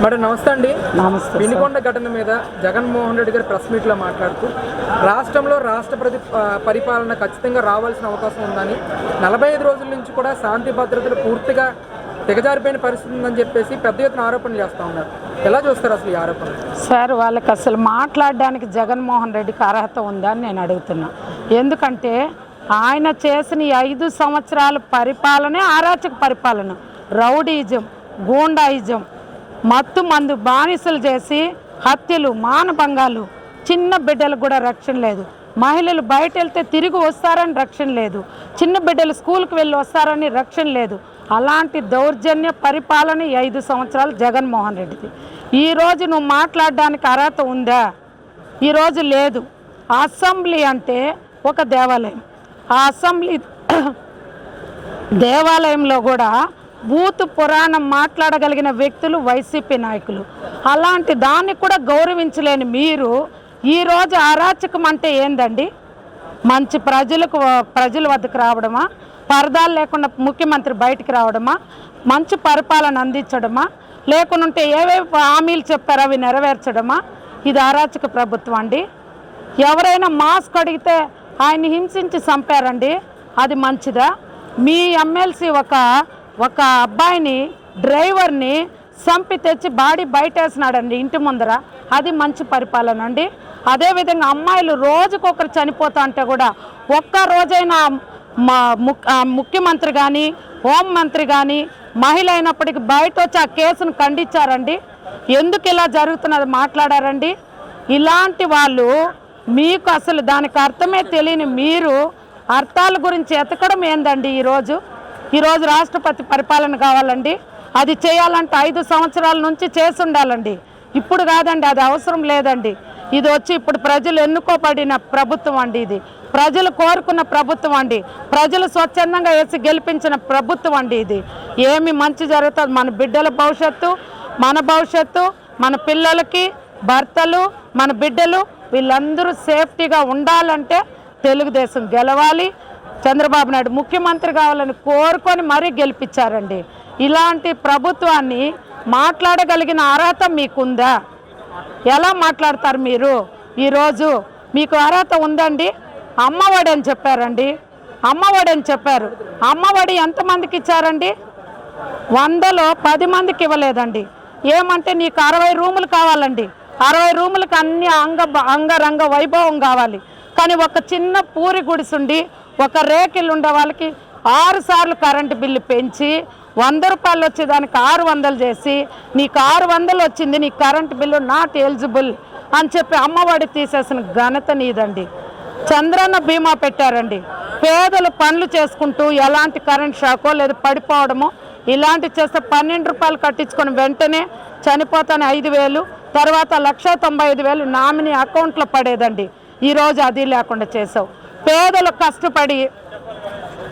Madam నమస్తే అండి. నమస్తే. వినుకొండ ఘటన మీద జగన్మోహన్ రెడ్డి గారు ప్రెస్ మీట్లో మాట్లాడుతూ రాష్ట్రంలో రాష్ట్రపతి పరిపాలన ఖచ్చితంగా రావాల్సిన అవకాశం ఉందని, 45 రోజుల నుంచి కూడా శాంతి భద్రతలు పూర్తిగా దిగజారిపోయిన పరిస్థితి ఉందని చెప్పేసి పెద్ద ఎత్తున ఆరోపణలు చేస్తూ ఉన్నారు. ఎలా చూస్తారు అసలు ఈ ఆరోపణలు? సార్, వాళ్ళకి అసలు మాట్లాడడానికి జగన్మోహన్ రెడ్డికి అర్హత ఉందా అని నేను అడుగుతున్నా. ఎందుకంటే ఆయన చేసిన ఈ 5 సంవత్సరాల పరిపాలనే అరాచక పరిపాలన. రౌడీజం, గూండాయిజం, మత్తు మందు బానిసలు చేసి హత్యలు, మానభంగాలు, చిన్న బిడ్డలకు కూడా రక్షణ లేదు. మహిళలు బయట వెళ్తే తిరిగి వస్తారని రక్షణ లేదు. చిన్న బిడ్డలు స్కూల్కి వెళ్ళి వస్తారని రక్షణ లేదు. అలాంటి దౌర్జన్య పరిపాలన 5 సంవత్సరాలు జగన్మోహన్ రెడ్డిది. ఈరోజు నువ్వు మాట్లాడడానికి అర్హత ఉందా? ఈరోజు లేదు. అసెంబ్లీ అంటే ఒక దేవాలయం. ఆ అసెంబ్లీ దేవాలయంలో కూడా బూతు పురాణం మాట్లాడగలిగిన వ్యక్తులు వైసీపీ నాయకులు. అలాంటి దాన్ని కూడా గౌరవించలేని మీరు ఈరోజు అరాచకం అంటే ఏందండి? మంచి ప్రజల వద్దకు రావడమా? పరదాలు లేకుండా ముఖ్యమంత్రి బయటికి రావడమా? మంచి పరిపాలన అందించడమా? లేకుంటే ఏవేవి హామీలు చెప్పారో అవి నెరవేర్చడమా? ఇది అరాచక ప్రభుత్వం అండి. ఎవరైనా మాస్క్ అడిగితే ఆయన్ని హింసించి చంపారండి, అది మంచిదా? మీ ఎమ్మెల్సీ ఒక అబ్బాయిని, డ్రైవర్ని చంపి తెచ్చి బాడీ బయటేసినాడండి ఇంటి ముందర, అది మంచి పరిపాలన అండి? అదేవిధంగా అమ్మాయిలు రోజుకొకరు చనిపోతా అంటే కూడా ఒక్క రోజైనా ముఖ్యమంత్రి కానీ హోంమంత్రి కానీ మహిళ అయినప్పటికీ బయట వచ్చి ఆ కేసును ఖండించారండి? ఎందుకు ఇలా జరుగుతున్నది మాట్లాడారండి? ఇలాంటి వాళ్ళు, మీకు అసలు దానికి అర్థమే తెలియని మీరు అర్థాల గురించి ఎతకడం ఏందండి? ఈరోజు రాష్ట్రపతి పరిపాలన కావాలండి. అది చేయాలంటే 5 సంవత్సరాల నుంచి చేసి ఉండాలండి. ఇప్పుడు కాదండి, అది అవసరం లేదండి. ఇది వచ్చి ఇప్పుడు ప్రజలు ఎన్నుకోబడిన ప్రభుత్వం అండి. ఇది ప్రజలు కోరుకున్న ప్రభుత్వం అండి. ప్రజలు స్వచ్ఛందంగా వేసి గెలిపించిన ప్రభుత్వం అండి. ఇది ఏమి మంచి జరుగుతుంది? మన బిడ్డల భవిష్యత్తు, మన భవిష్యత్తు, మన పిల్లలకి భర్తలు, మన బిడ్డలు వీళ్ళందరూ సేఫ్టీగా ఉండాలంటే తెలుగుదేశం గెలవాలి. చంద్రబాబు నాయుడు ముఖ్యమంత్రి కావాలని కోరుకొని మరీ గెలిపించారండి. ఇలాంటి ప్రభుత్వాన్ని మాట్లాడగలిగిన అర్హత మీకుందా? ఎలా మాట్లాడతారు మీరు? ఈరోజు మీకు అర్హత ఉందండి? అమ్మఒడి అని చెప్పారండి, అమ్మఒడి అని చెప్పారు. అమ్మఒడి ఎంతమందికి ఇచ్చారండి? 100లో 10 మందికి ఇవ్వలేదండి. ఏమంటే నీకు 60 రూములు కావాలండి, 60 రూములకు అన్ని అంగరంగ వైభవం కావాలి. కానీ ఒక చిన్న పూరి గుడిసుండి ఒక రేకిల్ ఉండే వాళ్ళకి 6 సార్లు కరెంటు బిల్లు పెంచి 100 రూపాయలు వచ్చేదానికి 600 చేసి నీకు 600 వచ్చింది, నీ కరెంటు బిల్లు నాట్ ఎలిజిబుల్ అని చెప్పి అమ్మఒడి తీసేసిన ఘనత నీదండి. చంద్రన్న బీమా పెట్టారండి. పేదలు పనులు చేసుకుంటూ ఎలాంటి కరెంట్ షాకో లేదు పడిపోవడము ఇలాంటి చేస్తే 12 రూపాయలు కట్టించుకొని వెంటనే చనిపోతానే 5,000, తర్వాత 1,95,000 నామినీ అకౌంట్లో పడేదండి. ఈరోజు అది లేకుండా చేసావు. పేదలు కష్టపడి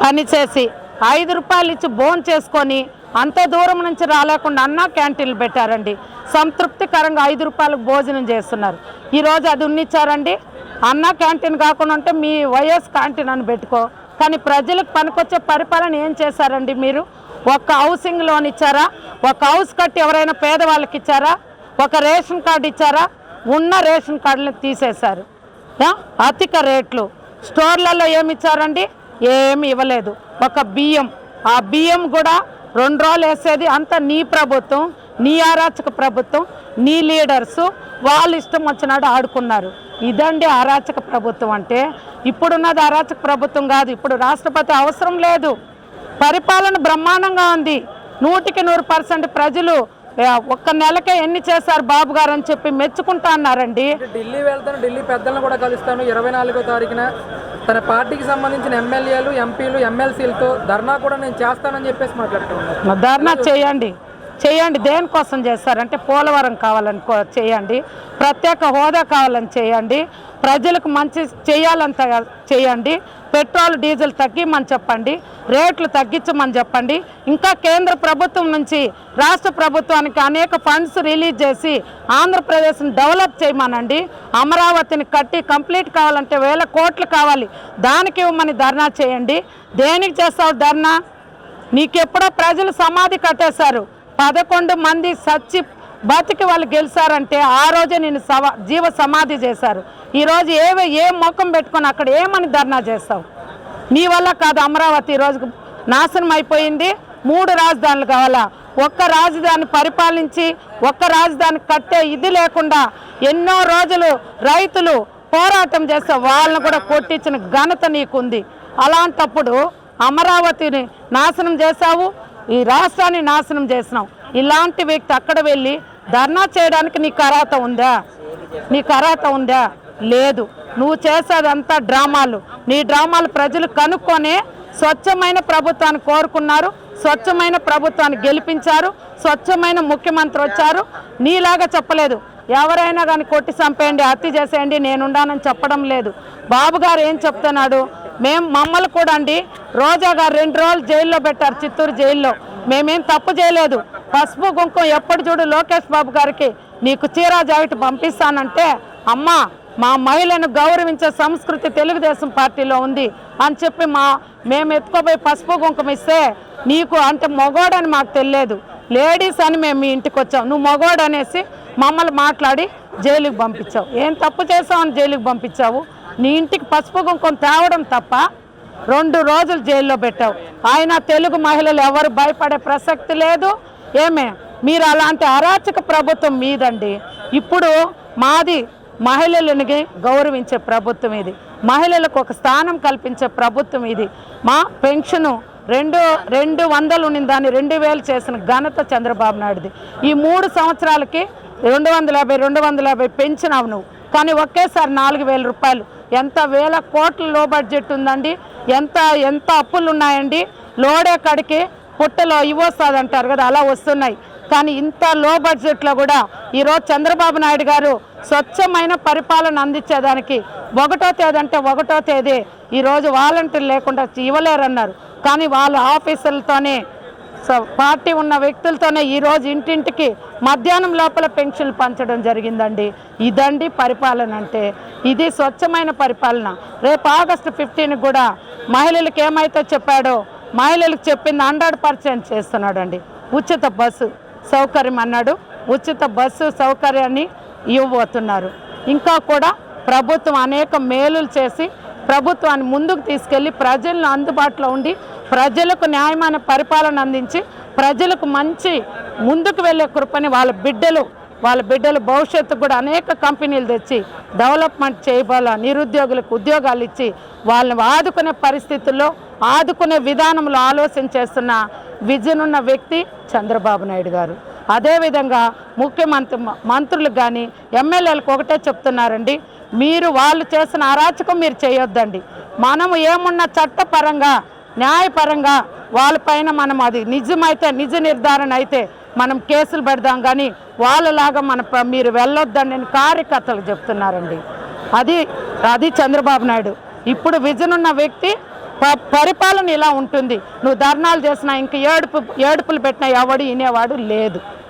పనిచేసి 5 రూపాయలు ఇచ్చి భోజనం చేసుకొని అంత దూరం నుంచి రాలేకుండా అన్న క్యాంటీన్లు పెట్టారండి. సంతృప్తికరంగా 5 రూపాయలకు భోజనం చేస్తున్నారు. ఈరోజు అది ఉన్నిచ్చారండి. అన్న క్యాంటీన్ కాకుండా ఉంటే మీ వైఎస్ క్యాంటీన్ అని పెట్టుకో. కానీ ప్రజలకు పనికొచ్చే పరిపాలన ఏం చేశారండి మీరు? ఒక హౌసింగ్ లోన్ ఇచ్చారా? ఒక హౌస్ కట్టి ఎవరైనా పేదవాళ్ళకి ఇచ్చారా? ఒక రేషన్ కార్డు ఇచ్చారా? ఉన్న రేషన్ కార్డులను తీసేశారు. అధిక రేట్లు స్టోర్లలో ఏమి ఇచ్చారండి? ఏమి ఇవ్వలేదు. ఒక బియ్యం, ఆ బియ్యం కూడా 2 రోజులు వేసేది. అంత నీ ప్రభుత్వం, నీ అరాచక ప్రభుత్వం, నీ లీడర్సు వాళ్ళు ఇష్టం వచ్చినాడు ఆడుకున్నారు. ఇదండి అరాచక ప్రభుత్వం అంటే. ఇప్పుడున్నది అరాచక ప్రభుత్వం కాదు. ఇప్పుడు రాష్ట్రపతి అవసరం లేదు. పరిపాలన బ్రహ్మాండంగా ఉంది. 100% ప్రజలు ఒక్క నెలకే ఎన్ని చేశారు బాబు గారు అని చెప్పి మెచ్చుకుంటా అన్నారండి. ఢిల్లీ వెళ్తాను, ఢిల్లీ పెద్దలను కూడా కలుస్తాను, 24వ తారీఖున తన పార్టీకి సంబంధించిన ఎమ్మెల్యేలు, ఎంపీలు, ఎమ్మెల్సీలతో ధర్నా కూడా నేను చేస్తానని చెప్పేసి మాట్లాడుతున్నాను. ధర్నా చేయండి. దేనికోసం చేస్తారంటే పోలవరం కావాలని చేయండి, ప్రత్యేక హోదా కావాలని చేయండి, ప్రజలకు మంచి చేయాలంత చేయండి, పెట్రోల్ డీజిల్ తగ్గిమని చెప్పండి, రేట్లు తగ్గించమని చెప్పండి. ఇంకా కేంద్ర ప్రభుత్వం నుంచి రాష్ట్ర ప్రభుత్వానికి అనేక ఫండ్స్ రిలీజ్ చేసి ఆంధ్రప్రదేశ్ని డెవలప్ చేయమనండి. అమరావతిని కట్టి కంప్లీట్ కావాలంటే 1000 కోట్లు కావాలి, దానికి ఇవ్వమని ధర్నా చేయండి. దేనికి చేస్తావు ధర్నా? నీకెప్పుడో ప్రజలు సమాధి కట్టేశారు. 11 మంది బతికి వాళ్ళు గెలిచారంటే ఆ రోజే నేను జీవ సమాధి చేశారు. ఈరోజు ఏ ముఖం పెట్టుకొని అక్కడ ఏమని ధర్నా చేస్తావు? నీ వల్ల కాదు అమరావతి ఈరోజు నాశనం అయిపోయింది. 3 రాజధానులు కావాలా? ఒక్క రాజధాని పరిపాలించి ఒక్క రాజధాని కట్టే ఇది లేకుండా ఎన్నో రోజులు రైతులు పోరాటం చేస్తే వాళ్ళని కూడా కొట్టించిన ఘనత నీకుంది. అలాంటప్పుడు అమరావతిని నాశనం చేశావు, ఈ రాష్ట్రాన్ని నాశనం చేసినావు. ఇలాంటి వ్యక్తి అక్కడ వెళ్ళి ధర్నా చేయడానికి నీకు అర్హత ఉందా? నీకు అర్హత ఉందా? లేదు. నువ్వు చేసేదంతా డ్రామాలు. నీ డ్రామాలు ప్రజలు కనుక్కొనే స్వచ్ఛమైన ప్రభుత్వాన్ని కోరుకున్నారు, స్వచ్ఛమైన ప్రభుత్వాన్ని గెలిపించారు, స్వచ్ఛమైన ముఖ్యమంత్రి వచ్చారు. నీలాగా చెప్పలేదు, ఎవరైనా కానీ కొట్టి చంపేయండి, హత్య చేసేయండి, నేనుండానని చెప్పడం లేదు. బాబు గారు ఏం చెప్తున్నాడు? మమ్మల్ని కూడా అండి రోజా గారు 2 రోజులు జైల్లో పెట్టారు, చిత్తూరు జైల్లో. మేమేం తప్పు చేయలేదు. పసుపు కుంకుమ ఎప్పుడు చూడు లోకేష్ బాబు గారికి నీకు చీరా జాకెట్ పంపిస్తానంటే, అమ్మా మా మహిళను గౌరవించే సంస్కృతి తెలుగుదేశం పార్టీలో ఉంది అని చెప్పి మేము ఎత్తుకోపోయి పసుపు కుంకుమ ఇస్తే నీకు అంటే మగోడని మాకు తెలియదు, లేడీస్ అని మేము మీ ఇంటికి వచ్చాం. నువ్వు మగోడు అనేసి మమ్మల్ని మాట్లాడి జైలుకి పంపించావు. ఏం తప్పు చేసావని జైలుకి పంపించావు? నీ ఇంటికి పసుపు కుంకుమ తేవడం తప్ప 2 రోజులు జైల్లో పెట్టావు. ఆయన తెలుగు మహిళలు ఎవరు భయపడే ప్రసక్తి లేదు. మీరు అలాంటి అరాచక ప్రభుత్వం మీదండి. ఇప్పుడు మాది మహిళలని గౌరవించే ప్రభుత్వం ఇది, మహిళలకు ఒక స్థానం కల్పించే ప్రభుత్వం ఇది. మా పెన్షను 200 ఉన్నదాన్ని 2000 చేసిన ఘనత చంద్రబాబు నాయుడుది. ఈ 3 సంవత్సరాలకి 250 పెంచినావు నువ్వు, కానీ ఒకేసారి 4000 రూపాయలు. ఎంత వేల కోట్ల లో బడ్జెట్ ఉందండి, ఎంత అప్పులు ఉన్నాయండి. లోడే కడికి పుట్టలో ఇవ్వొస్తుంది అంటారు కదా, అలా వస్తున్నాయి. కానీ ఇంత లో బడ్జెట్లో కూడా ఈరోజు చంద్రబాబు నాయుడు గారు స్వచ్ఛమైన పరిపాలన అందించేదానికి 1వ తేదీ అంటే 1వ తేదీ ఈరోజు వాలంటీర్లు లేకుండా ఇవ్వలేరన్నారు. కానీ వాళ్ళ ఆఫీసర్లతోనే పార్టీ ఉన్న వ్యక్తులతోనే ఈరోజు ఇంటింటికి మధ్యాహ్నం లోపల పెన్షన్లు పంచడం జరిగిందండి. ఇదండి పరిపాలన అంటే. ఇది స్వచ్ఛమైన పరిపాలన. రేపు ఆగస్టు 15 కూడా మహిళలకు ఏమైతే చెప్పాడో మహిళలకు చెప్పింది 100% చేస్తున్నాడండి. ఉచిత బస్సు సౌకర్యం అన్నాడు, ఉచిత బస్సు సౌకర్యాన్ని ఇవ్వబోతున్నారు. ఇంకా కూడా ప్రభుత్వం అనేక మేలులు చేసి ప్రభుత్వాన్ని ముందుకు తీసుకెళ్ళి ప్రజలను అందుబాటులో ఉండి ప్రజలకు న్యాయమైన పరిపాలన అందించి ప్రజలకు మంచి ముందుకు వెళ్ళే కృపని వాళ్ళ బిడ్డలు భవిష్యత్తు కూడా అనేక కంపెనీలు తెచ్చి డెవలప్మెంట్ చేయబోలా, నిరుద్యోగులకు ఉద్యోగాలు ఇచ్చి వాళ్ళని ఆదుకునే పరిస్థితుల్లో ఆదుకునే విధానంలో ఆలోచన చేస్తున్న విజన్ ఉన్న వ్యక్తి చంద్రబాబు నాయుడు గారు. అదేవిధంగా మంత్రులకు కానీ ఎమ్మెల్యేలకు ఒకటే చెప్తున్నారండి, మీరు వాళ్ళు చేసిన అరాచకం మీరు చేయొద్దండి. మనము ఏమున్నా చట్టపరంగా న్యాయపరంగా వాళ్ళపైన మనం అది నిజమైతే నిజ నిర్ధారణ అయితే మనం కేసులు పెడదాం, కానీ వాళ్ళలాగా మీరు వెళ్ళొద్దండి అని కార్యకర్తలకు చెప్తున్నారండి. అది చంద్రబాబు నాయుడు. ఇప్పుడు విజన్ ఉన్న వ్యక్తి పరిపాలన ఇలా ఉంటుంది. నువ్వు ధర్నాలు చేసినా ఇంక ఏడుపులు పెట్టినా ఎవడు వినేవాడు లేదు.